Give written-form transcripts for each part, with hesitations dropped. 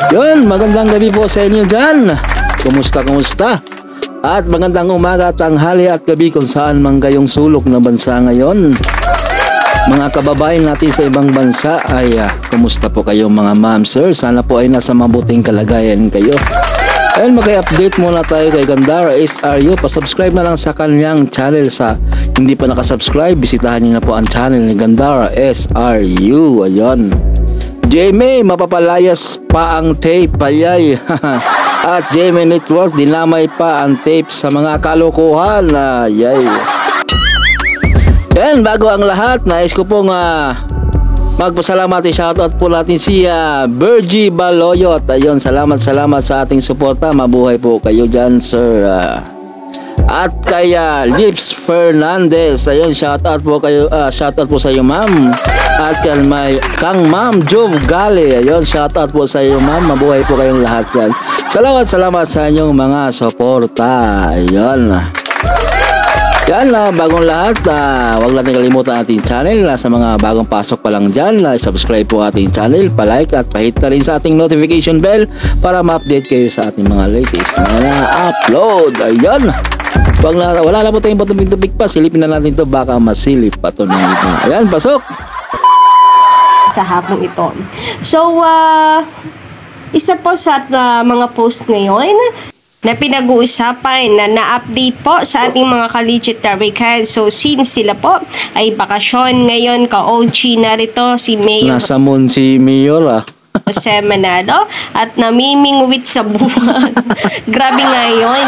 Yun, magandang gabi po sa inyo dyan. Kumusta? At magandang umaga, tanghali at gabi kung saan man kayong sulok na bansa ngayon. Mga kababayan natin sa ibang bansa ay kumusta po kayo mga ma'am, sir? Sana po ay nasa mabuting kalagayan kayo. Ayun, mag-update muna tayo kay Gandara SRU. Pasubscribe na lang sa kanyang channel. Sa hindi pa nakasubscribe, bisitahan niyo na po ang channel ni Gandara SRU. Ayun. JMA, mapapalayas pa ang tape, payay. At JMA Network, dinamay pa ang tape sa mga kalokohan. Ayay. Yan, bago ang lahat, nais ko pong magpasalamat, shoutout po natin si Bergie Baloyot. Ayun, salamat sa ating suporta. Mabuhay po kayo dyan, sir. At kay Lips Fernandez, ayun, shoutout po kayo, shoutout po sa iyo, ma'am. At kang Ma'am Jove Gale, ayun, shoutout po sa iyo, ma'am. Mabuhay po kayong lahat yan. Salamat sa inyong mga suporta. Ayun. Yan, bagong lahat, huwag natin kalimutan ating channel. Sa mga bagong pasok pa lang dyan, subscribe po ating channel, palike at pahit na rin sa ating notification bell para ma-update kayo sa ating mga latest na upload. Ayun, wala na po tayong patubig-tubig pa, silipin na natin to, baka masilip pa to ng iba. Ayan, pasok! Sa hapong ito. So, isa po sa mga post ngayon na pinag-uusapan na na-update po sa ating mga collegiate tarikad. So, since sila po ay bakasyon ngayon, ka-OG narito si Mayor. Nasa moon si Mayor Jose Manalo at namimingwit sa buwan. Grabe nga yun.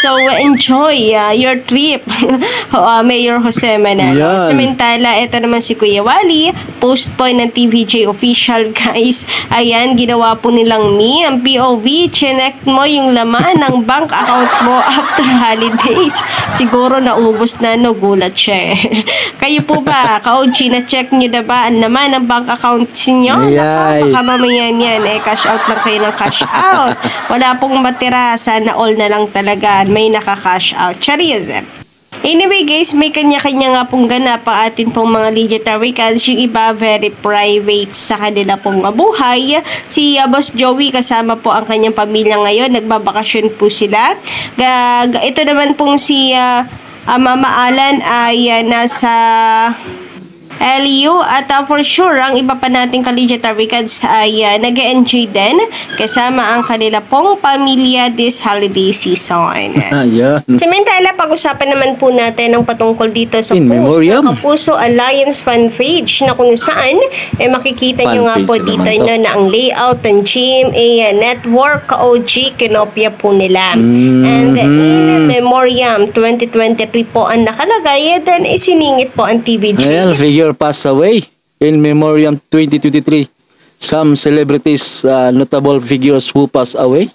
So, enjoy your trip, Mayor Jose Manalo. Yan. Samantala, ito naman si Kuya Wally, post po ng TVJ official, guys. Ayan, ginawa po nilang ang POV. Chinek mo yung laman ng bank account mo after holidays. Siguro naubos na, no? Gulat siya. Kayo po ba, ka-OG, na-check nyo na ba ang laman ng bank account niyo? Baka mamaya yan, cash out lang kayo ng cash out. Wala pong matira, sana all na lang talaga may naka-cash out. Charis. Anyway guys, may kanya-kanya nga pong ganap ang atin pong mga legendary cards. Yung iba very private sa kanila pong mabuhay. Si Boss Joey kasama po ang kanyang pamilya ngayon. Nagbabakasyon po sila. Ito naman pong si Mama Alan ay nasa LU at for sure ang iba pa nating collegiate tarikad ay nag-enjoy din kasama ang kanila pong pamilya this holiday season. Samantala, pag-usapan naman po natin ang patungkol dito sa post ng Kapuso Alliance fan page na kung saan makikita nyo nga po dito na ang layout ng GMA Network ka-OG kinopya po nila. And in memoriam 2023 po ang nakalagay, then isiningit po ang TVG. Ayan, figure passed away in memoriam 2023. Some celebrities, notable figures who passed away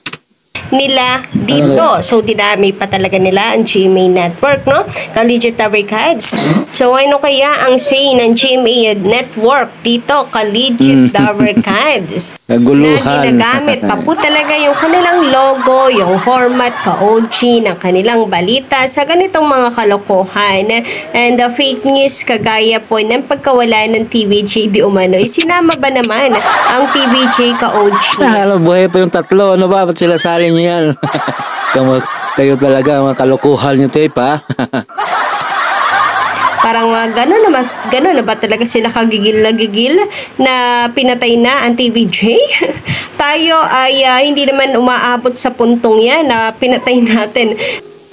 nila dito. So, dinami pa talaga nila ang GMA Network, no? Collegiate Taricads. So, ano kaya ang say ng GMA Network dito? Collegiate Taricads. Na ginagamit pa po talaga yung kanilang logo, yung format, ka-OG ng kanilang balita sa ganitong mga kalokohan. And the fake news kagaya po ng pagkawala ng TVJ di umano. Sinama ba naman ang TVJ ka-OG? Buhay pa yung tatlo. Ano ba? Ba't sila sali niyo yan? Kayo talaga, mga kalokohan niyo tape, ha? Parang gano'n na ba talaga sila kagigil na pinatay na ang TVJ? Tayo ay hindi naman umaabot sa puntong yan na pinatay natin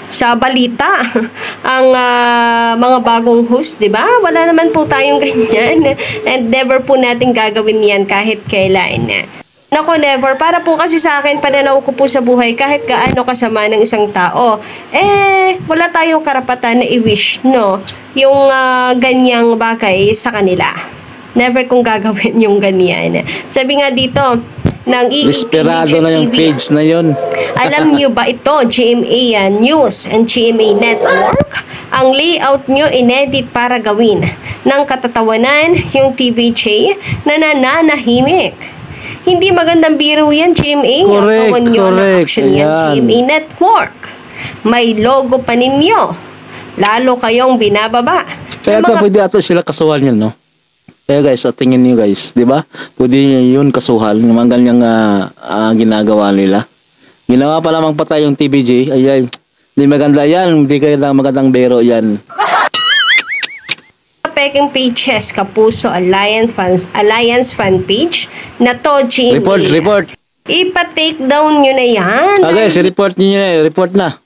sa balita ang mga bagong host, di ba? Wala naman po tayong ganyan. And never po natin gagawin yan kahit kailan. Nako, never. Para po kasi sa akin, pananaw ko po sa buhay, kahit gaano kasama ng isang tao, wala tayong karapatan na i-wish, no? Yung ganyang bagay sa kanila. Never kong gagawin yung ganyan. Sabi nga dito, ng desperado na yung page na yun. Alam nyo ba ito, GMA News and GMA Network? Ang layout nyo inedit para gawin ng katatawanan yung TVJ na nananahimik. Hindi magandang biro yan, GMA. Correct. GMA Network. May logo pa ninyo. Lalo kayong binababa. Kaya pwede ato sila kasuhan yan, no? Kaya guys, sa tingin niyo guys, di ba? Pwede yun kasuhan, yung mga ganyang ginagawa nila. Ginawa pa lamang patay yung TVJ, ay, hindi maganda yan, hindi kayo magandang bero yan. Peking pages, Kapuso Alliance fan page na to, GMA. Report. Ipa-take down nyo na yan. Guys, report na.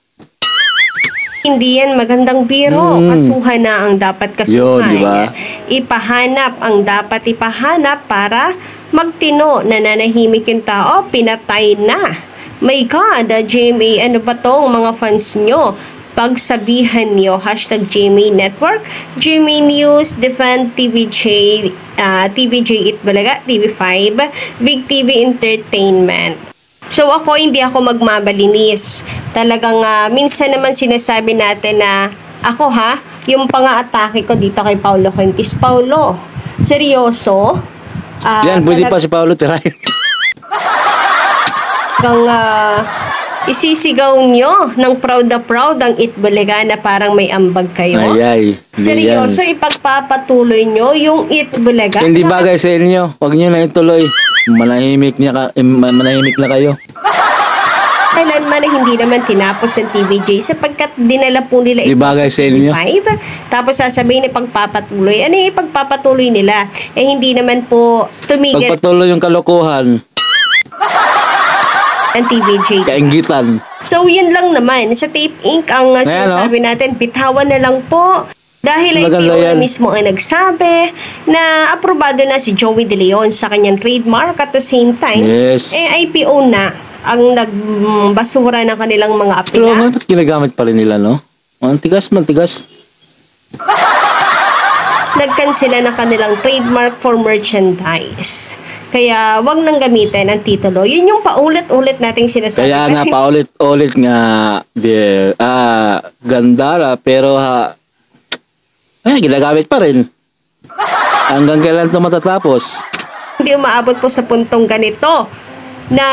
Hindi yan magandang biro. Kasuhan na ang dapat kasuhan. Yun, diba? Ipahanap ang dapat ipahanap para magtino. Nananahimik yung tao, pinatay na. My God, GMA, ano ba tong mga fans nyo? Pagsabihan nyo, hashtag GMA Network, GMA News, Defend TVJ, TVJ Itbulaga, TV5, Big TV Entertainment. So ako, hindi ako magmabalinis. Talagang minsan naman sinasabi natin na ako yung pang-aatake ko dito kay Paulo Quintis. Paulo, seryoso? Yan, pwede pa si Paulo tirahin. Isisigaw nyo ng proud na proud ang Itbulaga na parang may ambag kayo. Ay, seryoso, ipagpapatuloy nyo yung Itbulaga. Hindi bagay sa inyo. Huwag nyo na ituloy. Manahimik na kayo. Kailanman na hindi naman tinapos ng TVJ sapagkat dinala po nila ito sa TV5. Tapos sasabihin na pagpapatuloy. Ano yung ipagpapatuloy nila? Eh hindi naman po tumigil. Pagpatuloy yung kalokohan ang TVJ. Kainggitan. So yun lang naman. Sa Tape Inc. ang sinasabi natin, bitawan na lang po. Dahil ay PO mismo ang nagsabi na aprobado na si Joey De Leon sa kanyang trademark at the same time, IPO na ang nagbasura ng kanilang mga apela. Pero bakit ginagamit pa rin nila, no? Mantigas. Nagkansela na kanilang trademark for merchandise. Kaya wag nang gamitin ang titulo. Yun yung paulit-ulit nating sinasabi. Kaya nga paulit-ulit nga ganda pero ginagamit pa rin. Hanggang kailan ito matatapos? Hindi umaabot po sa puntong ganito na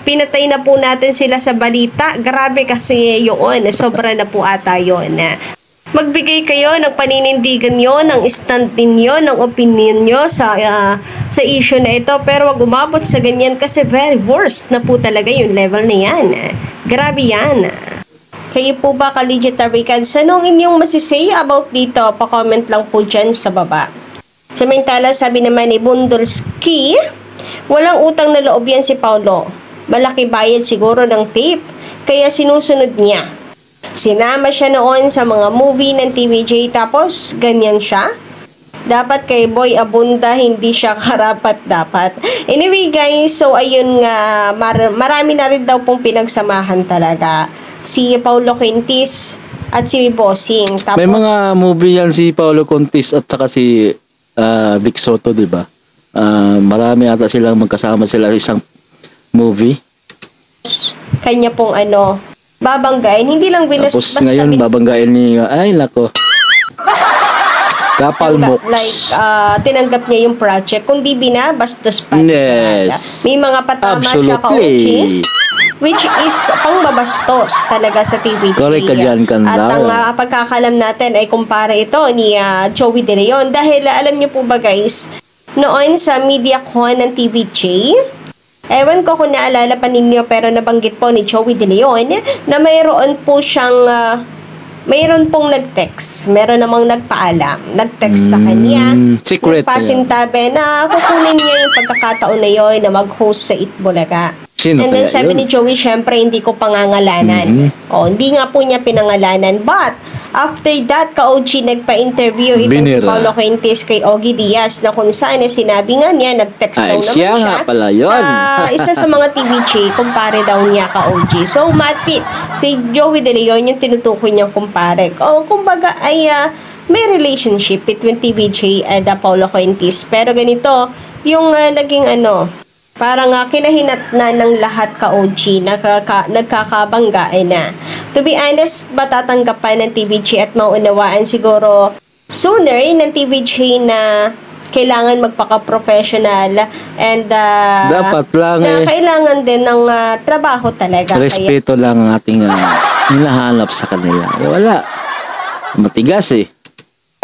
pinatay na po natin sila sa balita. Grabe kasi yun. Sobra na po ata yun. Magbigay kayo ng paninindigan nyo, ng stand ninyo, ng opinion nyo sa issue na ito. Pero wag umabot sa ganyan kasi very worst na po talaga yung level na yan. Grabe yan. Kayo po ba ka-legit Aricans? Anong inyong masisay about dito? Pa-comment lang po dyan sa baba. Samantala, sabi naman ni Bundolski, walang utang na loob yan si Paulo. Malaki bayad siguro ng tape, kaya sinusunod niya. Sinama siya noon sa mga movie ng TVJ tapos ganyan siya. Dapat kay Boy Abunda, hindi siya karapat-dapat. Anyway guys, so ayun nga, marami na rin daw pong pinagsamahan talaga. Si Paulo Quintis at si Bossing. Tapos, may mga movie yan si Paulo Quintis at saka si Vic Soto, di ba? Marami ata silang magkasama sila sa isang movie. Kanya pong babanggain, hindi lang tapos ngayon babanggain ni ay nako. Kapal Mox. Like, tinanggap niya yung project. Kung di binabastos pa. Yes. May mga patama siya ka-uchi. Which is pangbabastos talaga sa TVJ. Correct ka dyan, Kandara. At ang pagkakalam natin ay kumpara ito ni Joey De Leon. Dahil alam niyo po ba guys, noon sa MediaCon ng TVJ, ewan ko kung naalala pa ninyo pero nabanggit po ni Joey De Leon na mayroon po siyang mayroon pong nag-text. Meron namang nagpaalam. Nag-text sa kanya. Secret. Nagpasintabi na kukunin niya yung pagkakataon na yun na mag-host sa Itbulaga. Sino and then sabi ni Joey, syempre hindi ko pangangalanan. Hindi nga po niya pinangalanan. But, after that, ka-OG nagpa-interview itong si Paulo Quintis kay Ogie Diaz na kung saan sinabi nga niya, nag-text daw naman siya pala yun. sa isa sa mga TVJ, kumpare daw niya ka-OG. So, mati, si Joey De Leon yung tinutukoy niyang kumpare. O, kumbaga ay may relationship between TVJ and Paulo Quintis. Pero ganito, yung naging parang kinahinat na ng lahat ka-OG, nagkakabangga na. To be honest, matatanggapan ng TVJ at maunawaan siguro sooner ng TVJ na kailangan magpaka-professional and dapat lang na kailangan din ng trabaho talaga. Respeto lang ang ating hinahanap sa kanila. Wala. Matigas eh.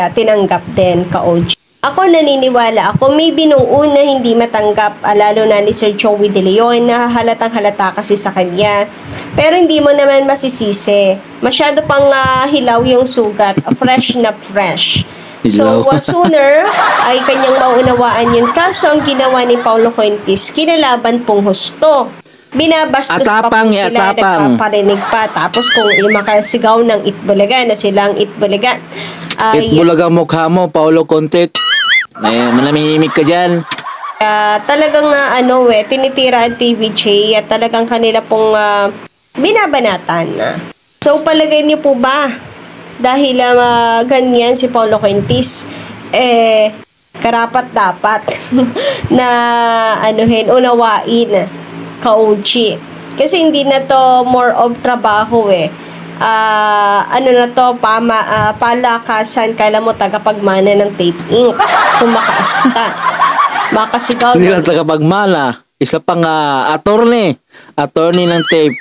Tinanggap din ka-OG. Ako naniniwala ako, maybe nung una hindi matanggap, lalo na ni Sir Joey De Leon, na halatang halata kasi sa kanya. Pero hindi mo naman masisisi. Masyado pang hilaw yung sugat, fresh na fresh. So, Hilaw. sooner ay kanyang maunawaan yun. Kaso ang ginawa ni Paulo Fuentes, kinalaban pong husto. Binabastos pa po Atapang, sila, atapang. nagpaparinig pa. Tapos kung makasigaw ng Itbulaga na silang Itbulaga, ay Itbulaga mukha mo, Paulo Conte. May manamimik ka dyan. talagang tinitira ang TVJ at talagang kanila pong binabanatan. So palagay niyo po ba dahil ganyan si Paulo Fuentes karapat dapat na unawain ka-OG. Kasi hindi na to more of trabaho na to, palakasan, kala mo tagapagmana ng Tape Inc. Kung makaasta. Makasigaw. Hindi lang tagapagmana. Isa pang attorney ng tape.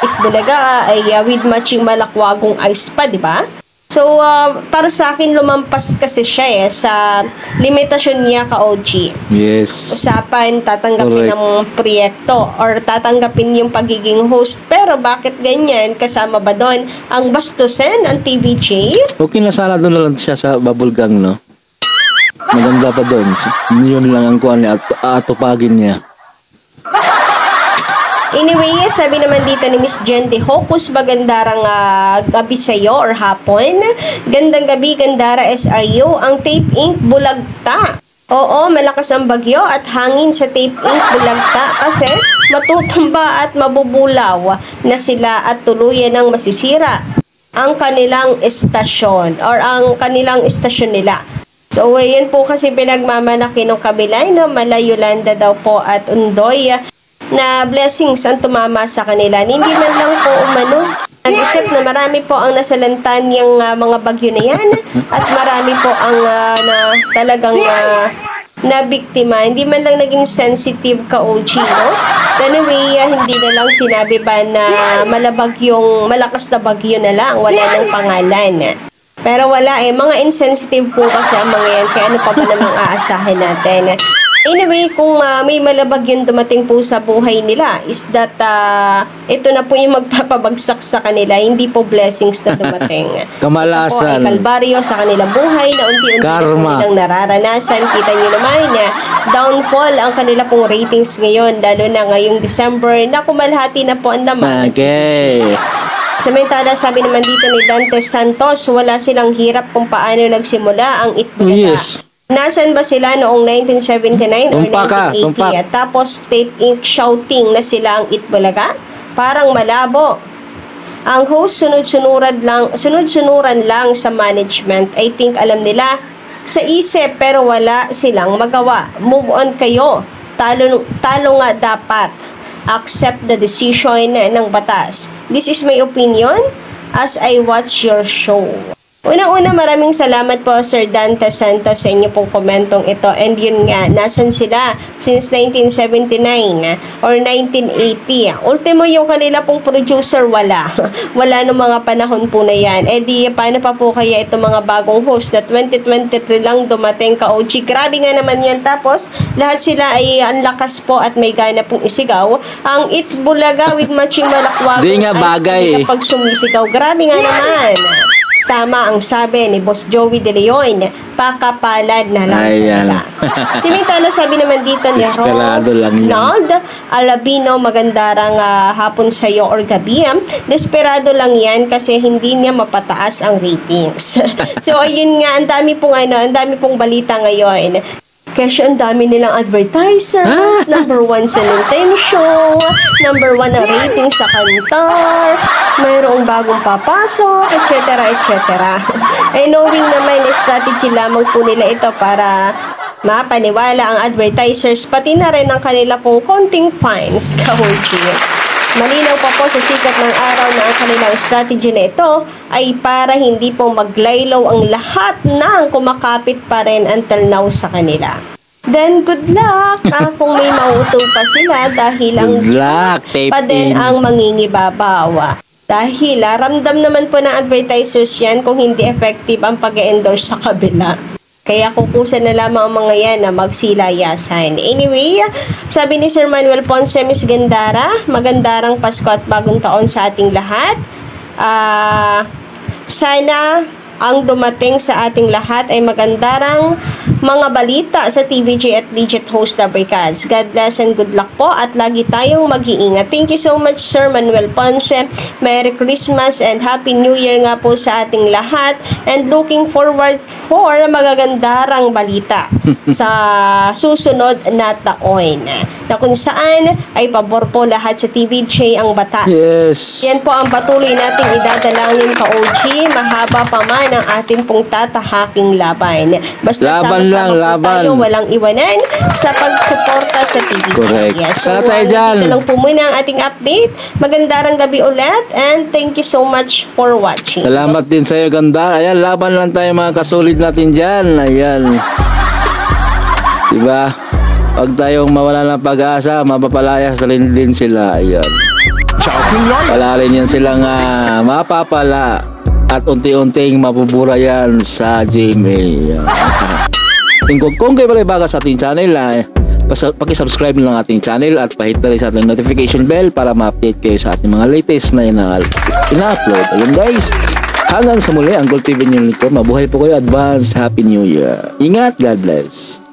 Itbulaga ay with matching malakwagong ice pa, di ba? So, para sa akin, lumampas kasi siya sa limitasyon niya ka-OG. Yes. Usapan, tatanggapin Correct. ng proyekto or tatanggapin yung pagiging host. Pero bakit ganyan? Kasama ba doon ang bastusin, ang TVJ? Okay na sana doon na lang siya sa bubble gang, no? Maganda pa doon. Yun lang ang kuha niya at atupagin niya. Anyway, sabi naman dito ni Miss Jen De Hocus, magandarang gabi sa'yo or hapon. Gandang gabi, Gandara SRU. Ang Tape Inc. bulagta. Oo, malakas ang bagyo at hangin sa Tape Inc. bulagta kasi matutumba at mabubulaw na sila at tuluyan ng masisira ang kanilang estasyon or ang kanilang estasyon nila. So, yan po kasi pinagmamalaki ng kabilay na Malayolanda daw po at Undoy na blessings ang tumama sa kanila. Hindi man lang po umano. Ang isip na marami po ang nasalantan yung mga bagyo na yan at marami po ang talagang nabiktima. Hindi man lang naging sensitive ka-OG, no? Anyway, hindi na lang sinabi ba na malakas na bagyo na lang, wala nang pangalan. Pero wala mga insensitive po kasi ang mga yan, kaya ano pa ba namang aasahan natin? Anyway, kung may malabag yung dumating po sa buhay nila, is that ito na po yung magpapabagsak sa kanila, hindi po blessings na dumating. Kamalasan. Ito po ay kalbaryo sa kanilang buhay na unti-unti na po Karma. nilang nararanasan. Kita nyo naman na downfall ang kanila pong ratings ngayon, lalo na ngayong December, na kumalhati na po ang laman. Okay. Samantala, sabi naman dito ni Dante Santos, wala silang hirap kung paano nagsimula ang Itbulaga. Oh, yes. Nasaan ba sila noong 1979 or Tumpak ka, 1980? tumpak. At tapos Tape Inc. shouting na sila ang Itbulaga? Parang malabo. Ang host sunod-sunuran lang sa management. I think alam nila sa isip pero wala silang magawa. Move on kayo. Talo nga dapat. Accept the decision ng batas. This is my opinion as I watch your show. Unang-una, maraming salamat po Sir Dante Santos sa inyo pong komentong ito. And yun nga, nasan sila since 1979 or 1980. Ultimo yung kanila pong producer, wala. Wala nung mga panahon po na yan. Eh di, paano pa po kaya itong mga bagong host na 2023 lang dumating ka-OG? Grabe nga naman yan. Tapos, lahat sila ay ang lakas po at may gana pong isigaw. Ang Itbulaga with matching malakwag. Di nga bagay. Kapag sumisigaw, grabe nga naman. Tama ang sabi ni Boss Joey De Leon, pakapalad na lang. Ayan. Simintala, sabi naman dito ni Desperado lang yan. Ronald Alabino, magandarang hapon sa'yo or gabi. Desperado lang yan kasi hindi niya mapataas ang ratings. So, ayun nga, ang dami pong balita ngayon. Kasi ang dami nilang advertisers, number 1 sa Nintendo show, number 1 ang rating sa Kantar, mayroong bagong papasok, etc. etc. Eh knowing naman strategy lamang po nila ito para mapaniwala ang advertisers, pati na rin ang kanila pong konting fines, ka-OG. Malinaw pa po sa sikat ng araw na ang kanilang strategy na ito ay para hindi po maglaylaw ang lahat ng kumakapit pa rin until now sa kanila. Then, good luck kung may mauto pa sila dahil ang Good luck, Tape pa din Inc. ang mangingibabaw. Dahil ramdam naman po ng advertisers yan kung hindi effective ang pag-endorse sa kabila. Kaya kukusan na lamang ang mga yan na magsilayasan. Anyway, sabi ni Sir Manuel Ponce, Miss Gandara, magandarang Pasko at bagong taon sa ating lahat. Sana ang dumating sa ating lahat ay magandarang mga balita sa TVJ at Legit Host Lubricants. God bless and good luck po at lagi tayong mag-iingat. Thank you so much, Sir Manuel Ponce. Merry Christmas and Happy New Year nga po sa ating lahat. And looking forward for magagandarang balita sa susunod na taon. Na kung saan ay pabor po lahat sa TVJ ang batas. Yes. Yan po ang patuloy nating idadalangin ka OG. Mahaba pa man ang ating pong tatahaking laban. Basta Laban lang, sama-sama po laban. tayo, walang iwanan sa pagsuporta sa TVJ. Correct. So, Sana tayo dyan. ito lang po muna ang ating update. Magandang gabi ulit and thank you so much for watching. Salamat din sa iyo, ganda. Ayan, laban lang tayo mga kasulid natin dyan. Ayan. Diba? Huwag tayong mawala ng pag-asa, mapapalayas na rin din sila. Ayan. Wala rin yan silang mapapala at unti-unting mabubura yan sa GMA. Kung kayo pala baga sa ating channel, pakisubscribe lang ating channel at pahit na rin sa ating notification bell para ma-update kayo sa ating mga latest na ina-upload. Ayun guys, hanggang sa muli, ang Gold TV News ko. Mabuhay po kayo, advance Happy New Year. Ingat, God bless.